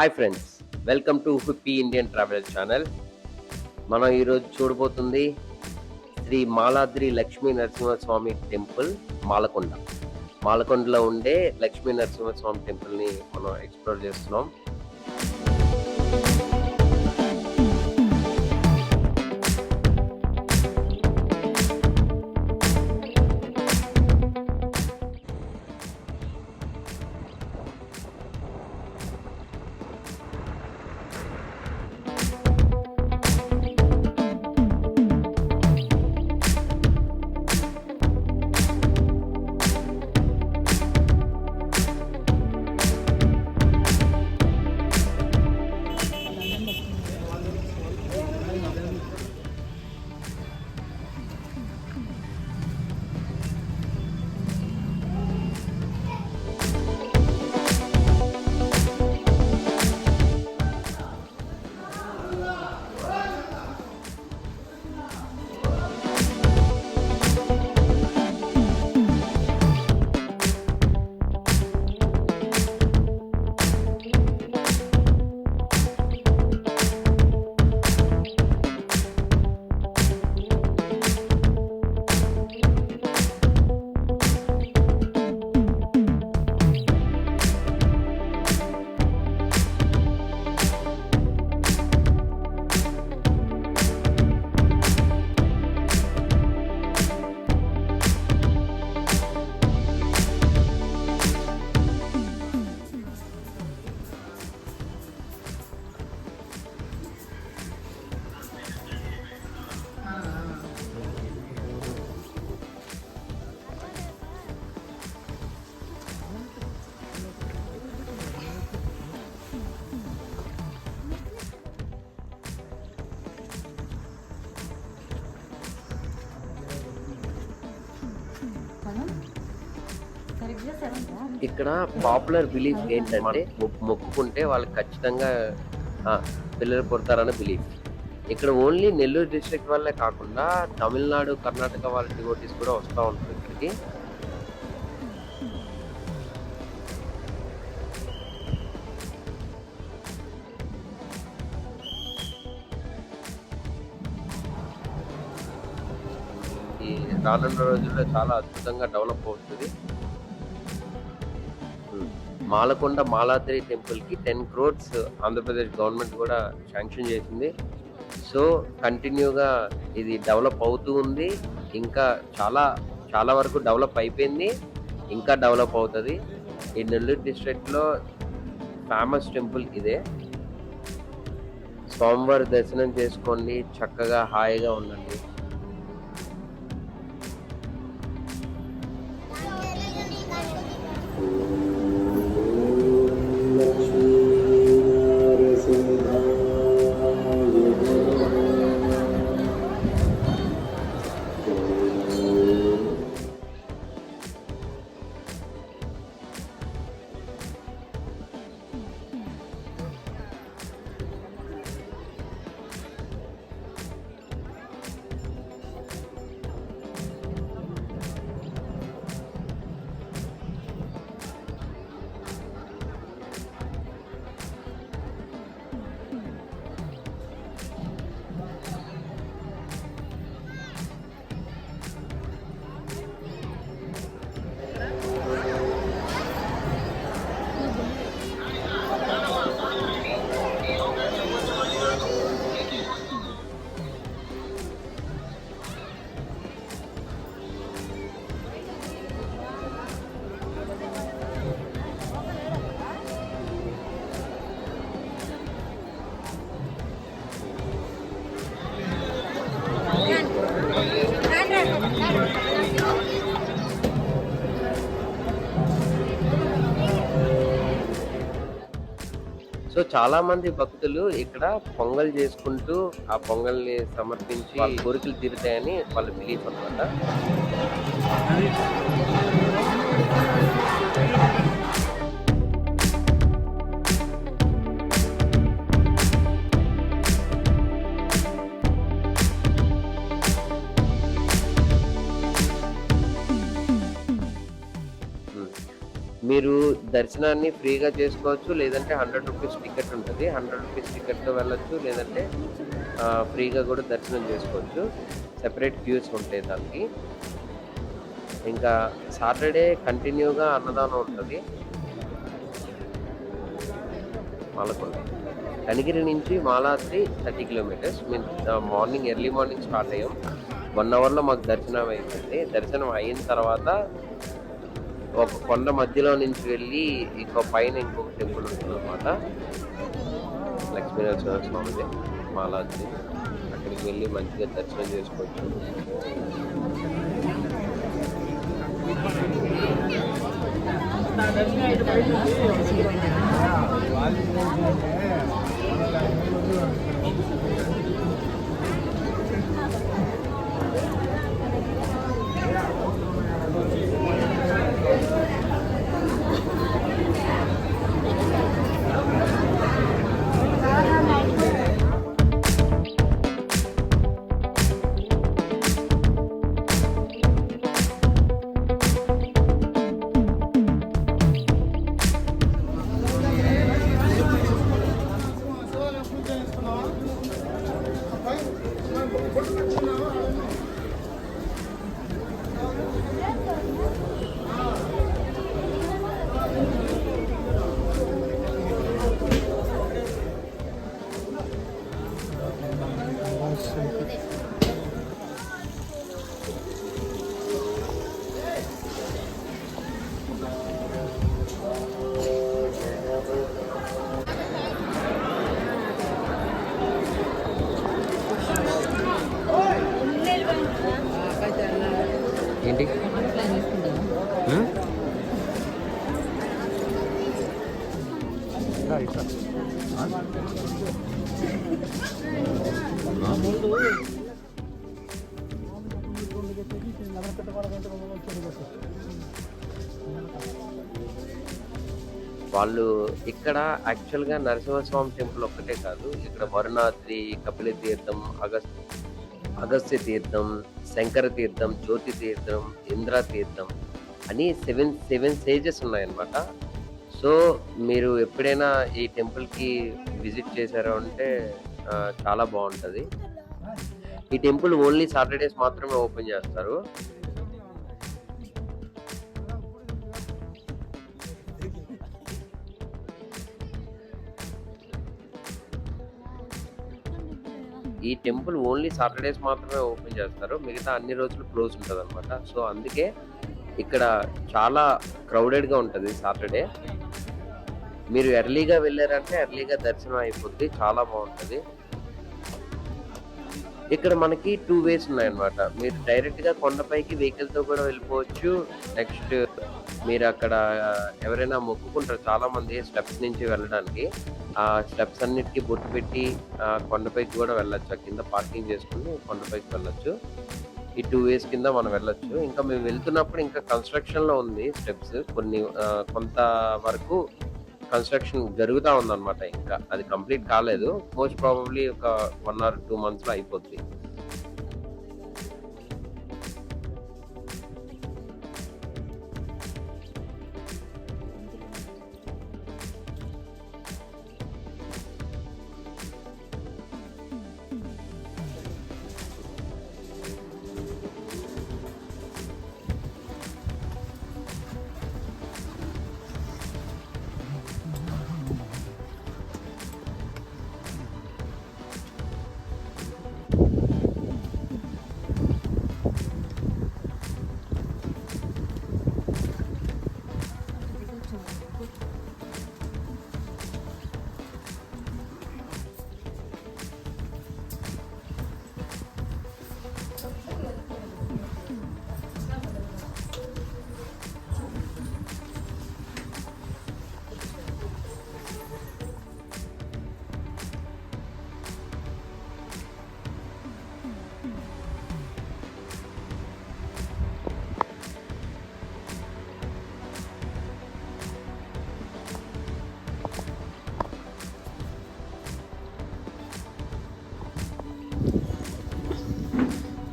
Hi friends, welcome to Huppy Indian travel channel. మనం ఈరోజు చూడబోతుంది శ్రీ మాలాద్రి లక్ష్మీ నరసింహస్వామి టెంపుల్ మాలకొండ. మాలకొండలో ఉండే లక్ష్మీ నరసింహస్వామి టెంపుల్ని మనం ఎక్స్ప్లోర్ చేస్తున్నాం. ఇక్కడ పాపులర్ బిలీఫ్ ఏంటంటే మొక్కుకుంటే వాళ్ళకి ఖచ్చితంగా పిల్లలు పుడతారని బిలీఫ్. ఇక్కడ ఓన్లీ నెల్లూరు డిస్ట్రిక్ట్ వల్లే కాకుండా తమిళనాడు, కర్ణాటక వాళ్ళ డివోటీస్ కూడా వస్తూ ఉంటారు ఇక్కడికి. ఈ రానున్న రోజుల్లో చాలా అద్భుతంగా డెవలప్ అవుతుంది. మాలకొండ మాలాద్రి టెంపుల్కి 10 crores ఆంధ్రప్రదేశ్ గవర్నమెంట్ కూడా శాంక్షన్ చేసింది. సో కంటిన్యూగా ఇది డెవలప్ అవుతూ ఉంది. ఇంకా చాలా చాలా వరకు డెవలప్ అయిపోయింది, ఇంకా డెవలప్ అవుతుంది. ఈ నెల్లూరు డిస్ట్రిక్ట్లో ఫేమస్ టెంపుల్ ఇదే. స్వామివారి దర్శనం చేసుకోండి, చక్కగా హాయిగా ఉండండి. సో చాలా మంది భక్తులు ఇక్కడ పొంగల్ చేసుకుంటూ ఆ పొంగల్ని సమర్పించి వాళ్ళ కోరికలు తీరుతాయని వాళ్ళ బిలీఫ్ అన్నమాట. మీరు దర్శనాన్ని ఫ్రీగా చేసుకోవచ్చు. లేదంటే రూ. 100 టికెట్ ఉంటది. రూ. 100 టికెట్‌తో వెళ్ళొచ్చు. లేదంటే ఫ్రీగా గూడా దర్శనం చేసుకోవచ్చు. సెపరేట్ క్యూస్ ఉంటాయి దానికి. ఇంకా సాటర్‌డే కంటిన్యూగా అన్నదానం ఉంటది. మాలకొండ. కనిగిరి నుంచి మాలాద్రి 30 కిలోమీటర్స్. మేము ఎర్లీ మార్నింగ్ స్టార్ట్ అయ్యాం. 1 అవర్‌లో మాకు దర్శనం అయిపోయింది. దర్శనం అయిన తర్వాత ఒక కొండ మధ్యలో నుంచి వెళ్ళి పైన ఇంకొక టెంపుల్ ఉంటుందన్నమాట. లక్ష్మీనరసింహ స్వామిది మాలాద్రి. అక్కడికి వెళ్ళి మంచిగా దర్శనం చేసుకోవచ్చు. ఏంటి వాళ్ళు ఇక్కడ యాక్చువల్‌గా నరసింహస్వామి టెంపుల్ ఒక్కటే కాదు. ఇక్కడ వరుణాద్రి, కపిల తీర్థం, అగస్త్య తీర్థం, శంకర తీర్థం, జ్యోతి తీర్థం, ఇంద్ర తీర్థం అని 7 సేజెస్ ఉన్నాయన్నమాట. సో మీరు ఎప్పుడైనా ఈ టెంపుల్‌కి విజిట్ చేశారు అంటే చాలా బావుంటది. ఈ టెంపుల్ ఓన్లీ సాటర్‌డేస్ మాత్రమే ఓపెన్ చేస్తారు. ఈ టెంపుల్ ఓన్లీ సాటర్‌డేస్ మాత్రమే ఓపెన్ చేస్తారు. మిగతా అన్ని రోజులు క్లోజ్ ఉంటదన్నమాట. సో అందుకే ఇక్కడ చాలా క్రౌడెడ్‌గా ఉంటది సాటర్‌డే. మీరు ఎర్లీగా వెళ్లారంటే ఎర్లీగా దర్శనం అయిపోద్ది. చాలా బావుంటది. ఇక్కడ మనకి 2 వేస్ ఉన్నాయన్నమాట. మీరు డైరెక్ట్‌గా కొండపైకి వెహికల్‌తో కూడా వెళ్ళిపోవచ్చు. నెక్స్ట్ మీరు అక్కడ ఎవరైనా మొక్కుకుంటారు చాలామంది స్టెప్స్ నుంచి వెళ్ళడానికి. ఆ స్టెప్స్ అన్నిటికి బొట్టు పెట్టి కొండపైకి కూడా వెళ్ళొచ్చు. కింద పార్కింగ్ చేసుకొని కొండపైకి వెళ్ళొచ్చు. ఈ 2 వేస్ కింద మనం వెళ్ళొచ్చు. ఇంకా మేము వెళ్తున్నప్పుడు ఇంకా కన్‌స్ట్రక్షన్‌లో ఉంది స్టెప్స్. కొంత వరకు కన్‌స్ట్రక్షన్ జరుగుతా ఉందన్నమాట ఇంకా. అది కంప్లీట్ కాలేదు. మోస్ట్ ప్రాబబ్లీ ఒక 1 ఆర్ 2 మంత్స్‌లో అయిపోద్ది.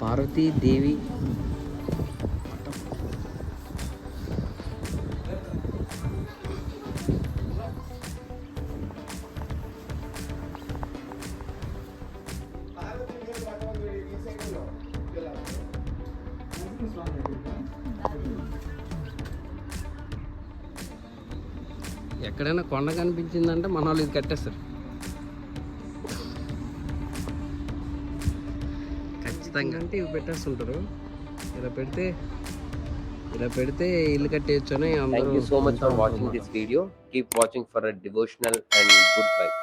పార్వతీదేవి ఎక్కడైనా కొండ కనిపించిందంటే మన వాళ్ళు ఇది కట్టేస్తారు ఖచ్చితంగా. అంటే ఇవి పెట్టేస్తుంటారు. ఇలా పెడితే ఇల్లు కట్టేయచ్చు అని. Thank you so much for watching this video. Keep watching for a devotional and good vibe.